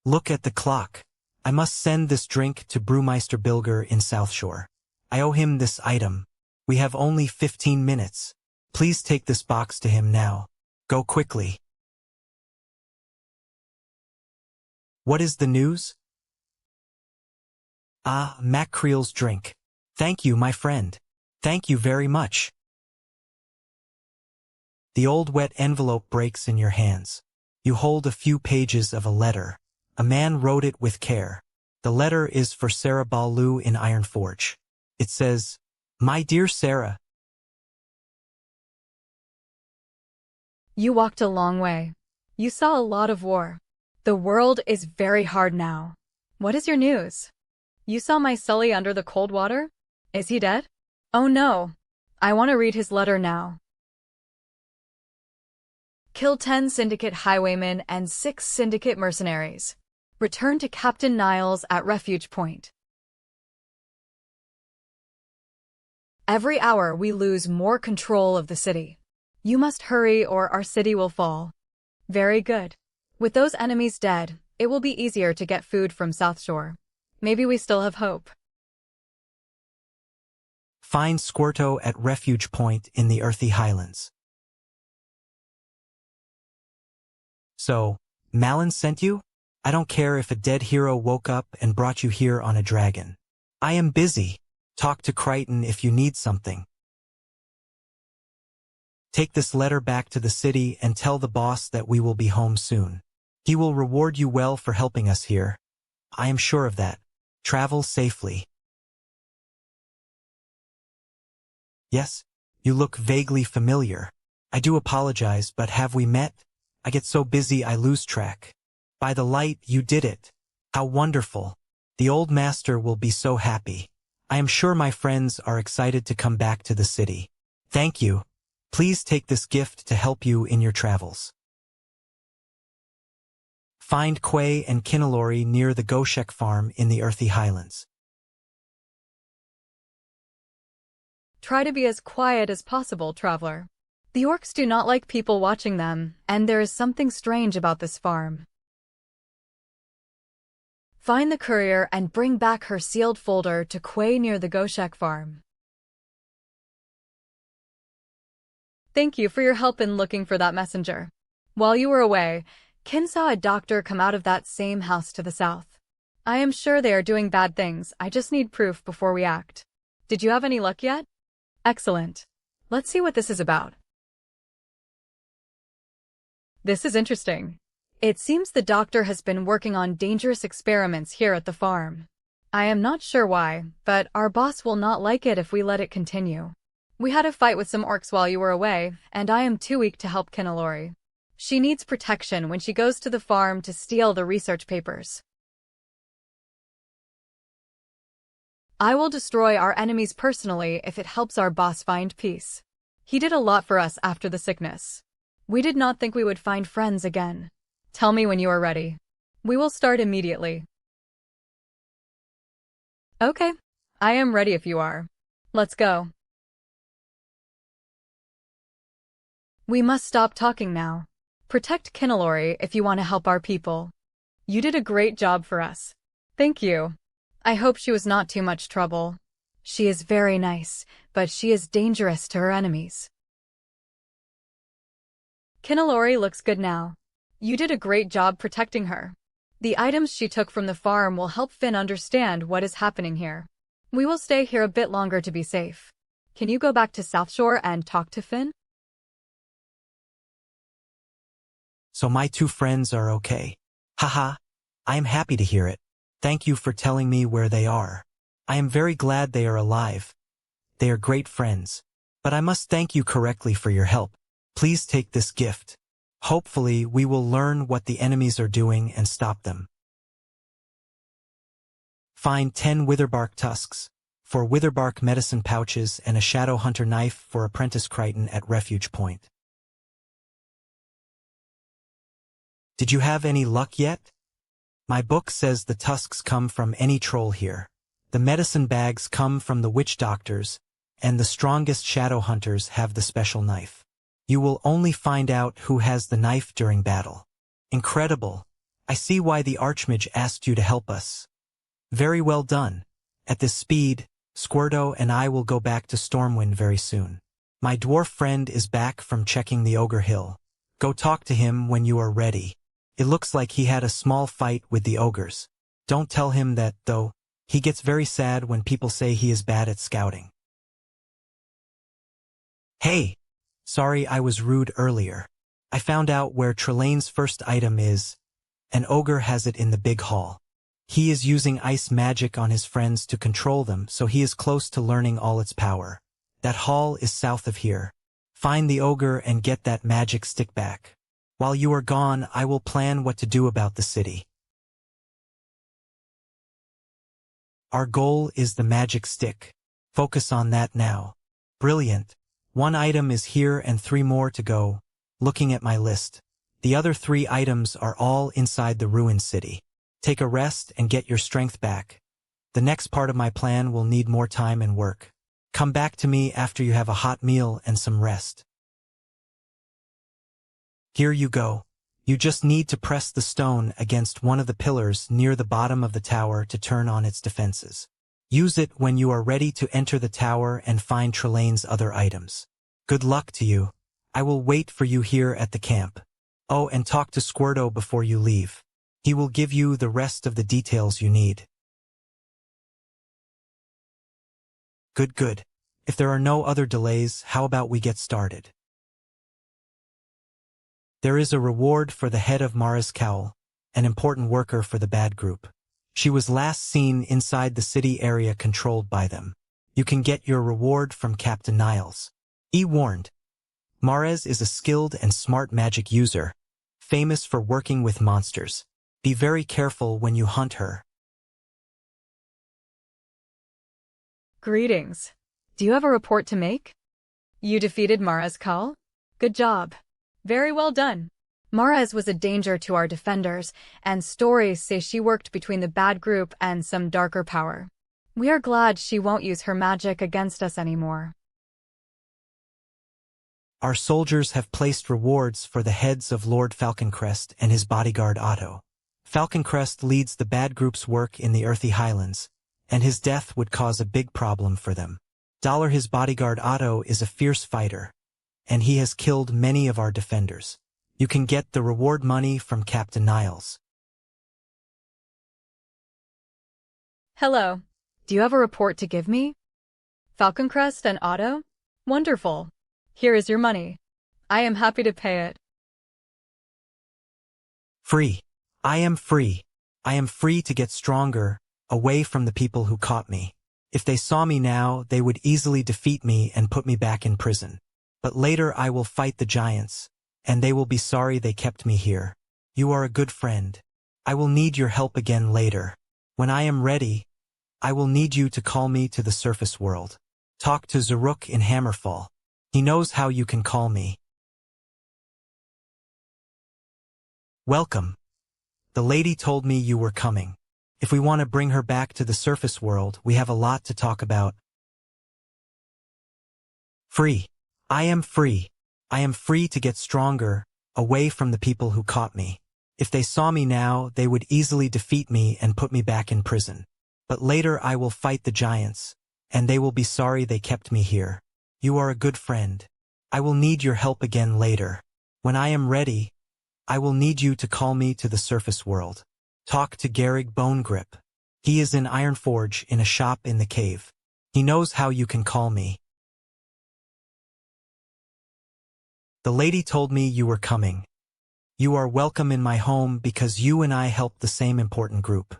Look at the clock. I must send this drink to Brewmeister Bilger in South Shore. I owe him this item. We have only 15 minutes. Please take this box to him now. Go quickly. What is the news? Ah, Macreel's drink. Thank you, my friend. Thank you very much. The old wet envelope breaks in your hands. You hold a few pages of a letter. A man wrote it with care. The letter is for Sarah Balu in Ironforge. It says, "My dear Sarah." You walked a long way. You saw a lot of war. The world is very hard now. What is your news? You saw my Sully under the cold water? Is he dead? Oh no. I want to read his letter now. Kill 10 Syndicate highwaymen and 6 Syndicate mercenaries. Return to Captain Niles at Refuge Point. Every hour we lose more control of the city. You must hurry or our city will fall. Very good. With those enemies dead, it will be easier to get food from South Shore. Maybe we still have hope. Find Squirto at Refuge Point in the Arathi Highlands. So, Malin sent you? I don't care if a dead hero woke up and brought you here on a dragon. I am busy. Talk to Crichton if you need something. Take this letter back to the city and tell the boss that we will be home soon. He will reward you well for helping us here. I am sure of that. Travel safely. Yes, you look vaguely familiar. I do apologize, but have we met? I get so busy I lose track. By the light, you did it. How wonderful. The old master will be so happy. I am sure my friends are excited to come back to the city. Thank you. Please take this gift to help you in your travels. Find Quay and Kinalori near the Goshek farm in the Arathi Highlands. Try to be as quiet as possible, traveler. The orcs do not like people watching them, and there is something strange about this farm. Find the courier and bring back her sealed folder to Quay near the Goshek farm. Thank you for your help in looking for that messenger. While you were away, Kin saw a doctor come out of that same house to the south. I am sure they are doing bad things. I just need proof before we act. Did you have any luck yet? Excellent. Let's see what this is about. This is interesting. It seems the doctor has been working on dangerous experiments here at the farm. I am not sure why, but our boss will not like it if we let it continue. We had a fight with some orcs while you were away, and I am too weak to help Kinalori. She needs protection when she goes to the farm to steal the research papers. I will destroy our enemies personally if it helps our boss find peace. He did a lot for us after the sickness. We did not think we would find friends again. Tell me when you are ready. We will start immediately. Okay, I am ready if you are. Let's go. We must stop talking now. Protect Kinalori if you want to help our people. You did a great job for us. Thank you. I hope she was not too much trouble. She is very nice, but she is dangerous to her enemies. Kinalori looks good now. You did a great job protecting her. The items she took from the farm will help Finn understand what is happening here. We will stay here a bit longer to be safe. Can you go back to South Shore and talk to Finn? So my two friends are okay. Haha, I am happy to hear it. Thank you for telling me where they are. I am very glad they are alive. They are great friends. But I must thank you correctly for your help. Please take this gift. Hopefully, we will learn what the enemies are doing and stop them. Find 10 witherbark tusks, 4 witherbark medicine pouches, and a shadow hunter knife for Apprentice Crichton at Refuge Point. Did you have any luck yet? My book says the tusks come from any troll here. The medicine bags come from the witch doctors, and the strongest shadow hunters have the special knife. You will only find out who has the knife during battle. Incredible. I see why the Archmage asked you to help us. Very well done. At this speed, Squirtle and I will go back to Stormwind very soon. My dwarf friend is back from checking the Ogre Hill. Go talk to him when you are ready. It looks like he had a small fight with the ogres. Don't tell him that, though. He gets very sad when people say he is bad at scouting. Hey! Sorry I was rude earlier. I found out where Trelane's first item is. An ogre has it in the big hall. He is using ice magic on his friends to control them, so he is close to learning all its power. That hall is south of here. Find the ogre and get that magic stick back. While you are gone, I will plan what to do about the city. Our goal is the magic stick. Focus on that now. Brilliant. 1 item is here and 3 more to go. Looking at my list. The other 3 items are all inside the ruined city. Take a rest and get your strength back. The next part of my plan will need more time and work. Come back to me after you have a hot meal and some rest. Here you go. You just need to press the stone against one of the pillars near the bottom of the tower to turn on its defenses. Use it when you are ready to enter the tower and find Trelane's other items. Good luck to you. I will wait for you here at the camp. Oh, and talk to Squirtle before you leave. He will give you the rest of the details you need. Good. If there are no other delays, how about we get started? There is a reward for the head of Mara's Cowl, an important worker for the bad group. She was last seen inside the city area controlled by them. You can get your reward from Captain Niles. Warned. Marez is a skilled and smart magic user, famous for working with monsters. Be very careful when you hunt her. Greetings. Do you have a report to make? You defeated Mara's Call? Good job. Very well done. Marez was a danger to our defenders, and stories say she worked between the bad group and some darker power. We are glad she won't use her magic against us anymore. Our soldiers have placed rewards for the heads of Lord Falconcrest and his bodyguard Otto. Falconcrest leads the bad group's work in the Arathi Highlands, and his death would cause a big problem for them. His bodyguard Otto is a fierce fighter, and he has killed many of our defenders. You can get the reward money from Captain Niles. Hello. Do you have a report to give me? Falconcrest and Otto? Wonderful. Here is your money. I am happy to pay it. Free. I am free. I am free to get stronger, away from the people who caught me. If they saw me now, they would easily defeat me and put me back in prison. But later I will fight the giants, and they will be sorry they kept me here. You are a good friend. I will need your help again later. When I am ready, I will need you to call me to the surface world. Talk to Zaruk in Hammerfall. He knows how you can call me. Welcome. The lady told me you were coming. If we want to bring her back to the surface world, we have a lot to talk about. Free. I am free. I am free to get stronger, away from the people who caught me. If they saw me now, they would easily defeat me and put me back in prison. But later I will fight the giants, and they will be sorry they kept me here. You are a good friend. I will need your help again later. When I am ready, I will need you to call me to the surface world. Talk to Garrig Bonegrip. He is in Ironforge in a shop in the cave. He knows how you can call me. The lady told me you were coming. You are welcome in my home because you and I helped the same important group.